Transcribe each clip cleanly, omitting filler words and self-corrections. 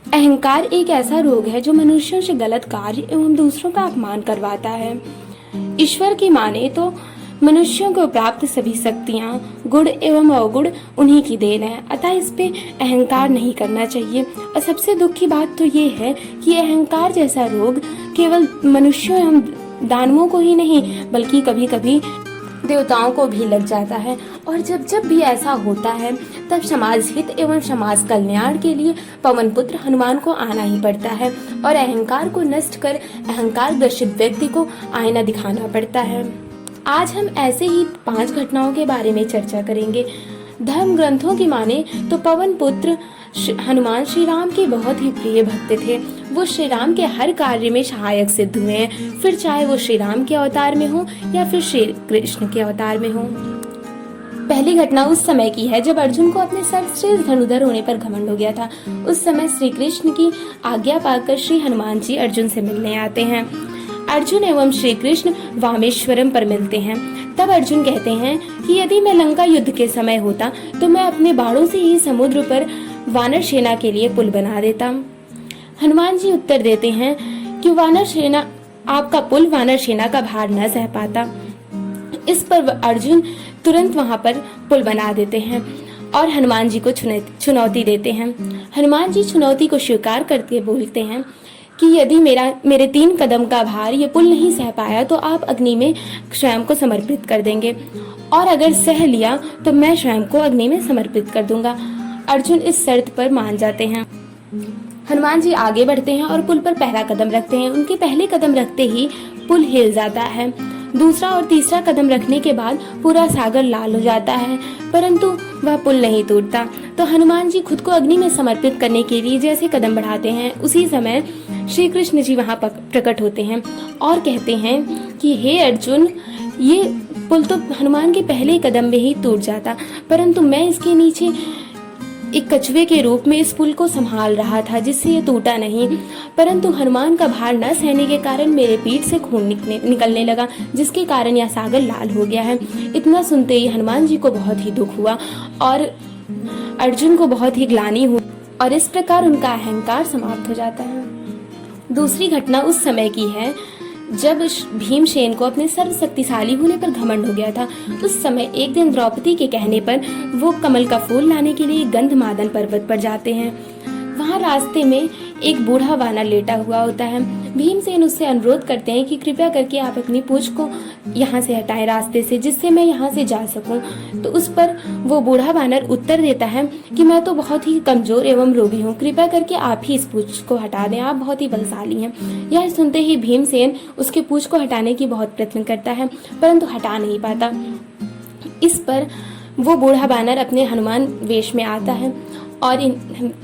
अहंकार एक ऐसा रोग है जो मनुष्यों से गलत कार्य एवं दूसरों का अपमान करवाता है। ईश्वर की माने तो मनुष्यों को प्राप्त सभी शक्तियाँ, गुण एवं अवगुण उन्हीं की देन है, अतः इस पे अहंकार नहीं करना चाहिए। और सबसे दुख की बात तो ये है कि अहंकार जैसा रोग केवल मनुष्यों एवं दानवों को ही नहीं बल्कि कभी कभी देवताओं को भी लग जाता है। और जब जब भी ऐसा होता है तब समाज हित एवं समाज कल्याण के लिए पवन पुत्र हनुमान को आना ही पड़ता है और अहंकार को नष्ट कर अहंकार ग्रसित व्यक्ति को आईना दिखाना पड़ता है। आज हम ऐसे ही 5 घटनाओं के बारे में चर्चा करेंगे। धर्म ग्रंथों की माने तो पवन पुत्र हनुमान श्री राम के बहुत ही प्रिय भक्त थे। वो श्री राम के हर कार्य में सहायक सिद्ध हुए हैं, फिर चाहे वो श्री राम के अवतार में हो या फिर श्री कृष्ण के अवतार में हो। पहली घटना उस समय की है जब अर्जुन को अपने सर्वश्रेष्ठ धनुधर होने पर घमंड हो गया था। उस समय श्री कृष्ण की आज्ञा पाकर श्री हनुमान जी अर्जुन से मिलने आते हैं। अर्जुन एवं श्री कृष्ण वामेश्वरम पर मिलते हैं। तब अर्जुन कहते हैं कि यदि मैं लंका युद्ध के समय होता तो मैं अपने बाणों से ही समुद्र पर वानर सेना के लिए पुल बना देता। हनुमान जी उत्तर देते हैं कि वानर सेना आपका पुल वानर सेना का भार न सह पाता। इस पर अर्जुन तुरंत वहां पर पुल बना देते हैं और हनुमान जी को चुनौती देते हैं। हनुमान जी चुनौती को स्वीकार करके बोलते हैं कि यदि मेरे 3 कदम का भार ये पुल नहीं सह पाया तो आप अग्नि में स्वयं को समर्पित कर देंगे, और अगर सह लिया तो मैं स्वयं को अग्नि में समर्पित कर दूंगा। अर्जुन इस शर्त पर मान जाते हैं। हनुमान जी आगे बढ़ते हैं और पुल पर पहला कदम रखते हैं। उनके पहले कदम रखते ही पुल हिल जाता है। दूसरा और तीसरा कदम रखने के बाद पूरा सागर लाल हो जाता है, परंतु वह पुल नहीं टूटता। तो हनुमान जी खुद को अग्नि में समर्पित करने के लिए जैसे कदम बढ़ाते हैं, उसी समय श्री कृष्ण जी वहां प्रकट होते हैं और कहते हैं कि हे अर्जुन, ये पुल तो हनुमान के पहले कदम में ही टूट जाता, परंतु मैं इसके नीचे एक कछुए के रूप में इस पुल को संभाल रहा था जिससे ये टूटा नहीं, परंतु हनुमान का भार न सहने के कारण मेरे पीठ से खून निकलने लगा, जिसके कारण यह सागर लाल हो गया है। इतना सुनते ही हनुमान जी को बहुत ही दुख हुआ और अर्जुन को बहुत ही ग्लानि हुई और इस प्रकार उनका अहंकार समाप्त हो जाता है। दूसरी घटना उस समय की है जब भीमसेन को अपने सर्वशक्तिशाली होने पर घमंड हो गया था। उस समय एक दिन द्रौपदी के कहने पर वो कमल का फूल लाने के लिए गंधमादन पर्वत पर जाते हैं। वहाँ रास्ते में एक बूढ़ा वानर लेटा हुआ होता है। भीमसेन उससे अनुरोध करते हैं कि कृपया करके आप अपनी पूंछ को यहाँ से हटाएं रास्ते से, जिससे मैं यहाँ से जा सकूं। तो उस पर वो बूढ़ा वानर उत्तर देता है कि मैं तो बहुत ही कमजोर एवं रोगी हूँ, कृपया करके आप ही इस पूंछ को हटा दें, आप बहुत ही बलशाली हैं। यह सुनते ही भीमसेन उसके पूंछ को हटाने की बहुत प्रयत्न करता है, परंतु हटा नहीं पाता। इस पर वो बूढ़ा वानर अपने हनुमान वेश में आता है और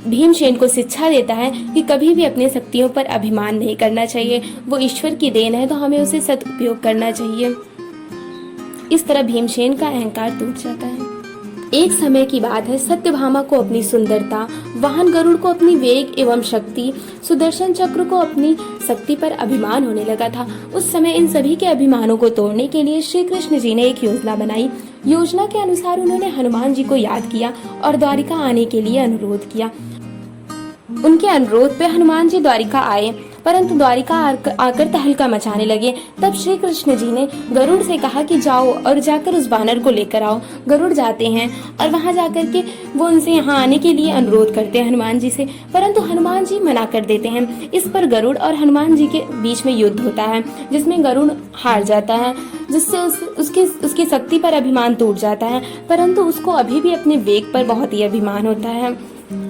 भीमसेन को शिक्षा देता है कि कभी भी अपने शक्तियों पर अभिमान नहीं करना चाहिए, वो ईश्वर की देन है तो हमें उसे सदुपयोग करना चाहिए। इस तरह भीमसेन का अहंकार टूट जाता है। एक समय की बात है, सत्यभामा को अपनी सुंदरता, वाहन गरुड़ को अपनी वेग एवं शक्ति, सुदर्शन चक्र को अपनी शक्ति पर अभिमान होने लगा था। उस समय इन सभी के अभिमानों को तोड़ने के लिए श्री कृष्ण जी ने एक योजना बनाई। योजना के अनुसार उन्होंने हनुमान जी को याद किया और द्वारिका आने के लिए अनुरोध किया। उनके अनुरोध पे हनुमान जी द्वारिका आए, परंतु द्वारिका आकर तहलका मचाने लगे। तब श्री कृष्ण जी ने गरुड़ से कहा कि जाओ और जाकर उस वानर को लेकर आओ। गरुड़ जाते हैं और वहां जाकर के वो उनसे यहाँ आने के लिए अनुरोध करते हैं हनुमान जी से, परंतु हनुमान जी मना कर देते हैं। इस पर गरुड़ और हनुमान जी के बीच में युद्ध होता है, जिसमें गरुड़ हार जाता है, जिससे उसकी शक्ति पर अभिमान टूट जाता है, परंतु उसको अभी भी अपने वेग पर बहुत ही अभिमान होता है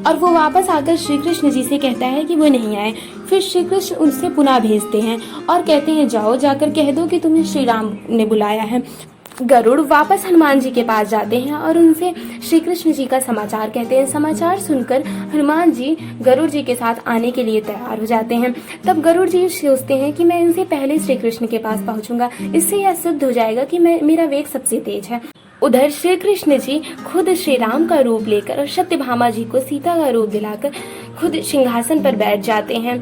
और वो वापस आकर श्री कृष्ण जी से कहता है कि वो नहीं आए। फिर श्री कृष्ण उनसे पुनः भेजते हैं और कहते हैं जाओ, जाकर कह दो कि तुम्हें श्री राम ने बुलाया है। गरुड़ वापस हनुमान जी के पास जाते हैं और उनसे श्री कृष्ण जी का समाचार कहते हैं। समाचार सुनकर हनुमान जी गरुड़ जी के साथ आने के लिए तैयार हो जाते हैं। तब गरुड़ जी सोचते हैं कि मैं इनसे पहले श्री कृष्ण के पास पहुंचूंगा, इससे यह सिद्ध हो जाएगा कि मेरा वेग सबसे तेज है। उधर श्री कृष्ण जी खुद श्री राम का रूप लेकर और सत्यभामा जी को सीता का रूप दिलाकर खुद सिंहासन पर बैठ जाते हैं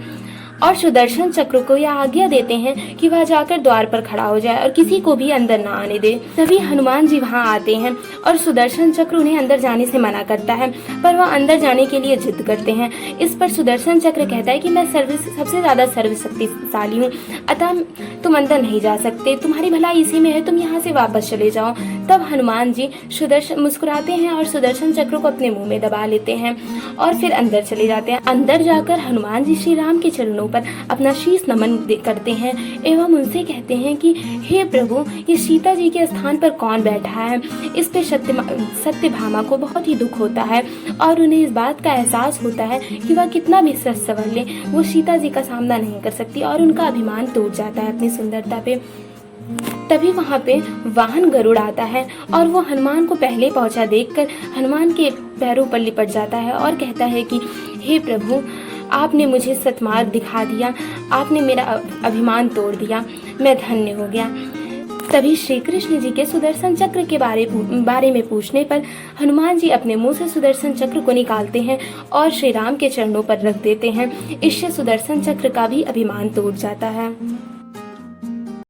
और सुदर्शन चक्र को यह आज्ञा देते हैं कि वह जाकर द्वार पर खड़ा हो जाए और किसी को भी अंदर न आने दे। तभी हनुमान जी वहां आते हैं और सुदर्शन चक्र उन्हें अंदर जाने से मना करता है, पर वह अंदर जाने के लिए जिद करते हैं। इस पर सुदर्शन चक्र कहता है कि मैं सबसे ज्यादा सर्वशक्तिशाली हूँ, अतः तुम अंदर नहीं जा सकते, तुम्हारी भलाई इसी में है, तुम यहाँ से वापस चले जाओ। तब हनुमान जी सुदर्शन मुस्कुराते हैं और सुदर्शन चक्र को अपने मुंह में दबा लेते हैं और फिर अंदर चले जाते हैं। अंदर जाकर हनुमान जी श्री राम के चरणों पर अपना शीश नमन करते हैं एवं उनसे कहते हैं कि हे प्रभु, ये सीता जी के स्थान पर कौन बैठा है। इस पे सत्यभामा को बहुत ही दुख होता है और उन्हें इस बात का एहसास होता है कि वह कितना भी सच सवर ले, वो सीता जी का सामना नहीं कर सकती और उनका अभिमान टूट जाता है अपनी सुंदरता पे। तभी वहाँ पे वाहन गरुड़ आता है और वो हनुमान को पहले पहुंचा देखकर हनुमान के पैरों पर लिपट जाता है और कहता है कि हे प्रभु, आपने मुझे सत्मार्ग दिखा दिया, आपने मेरा अभिमान तोड़ दिया, मैं धन्य हो गया। तभी श्री कृष्ण जी के सुदर्शन चक्र के बारे में पूछने पर हनुमान जी अपने मुंह से सुदर्शन चक्र को निकालते हैं और श्री राम के चरणों पर रख देते हैं। इससे सुदर्शन चक्र का भी अभिमान टूट जाता है।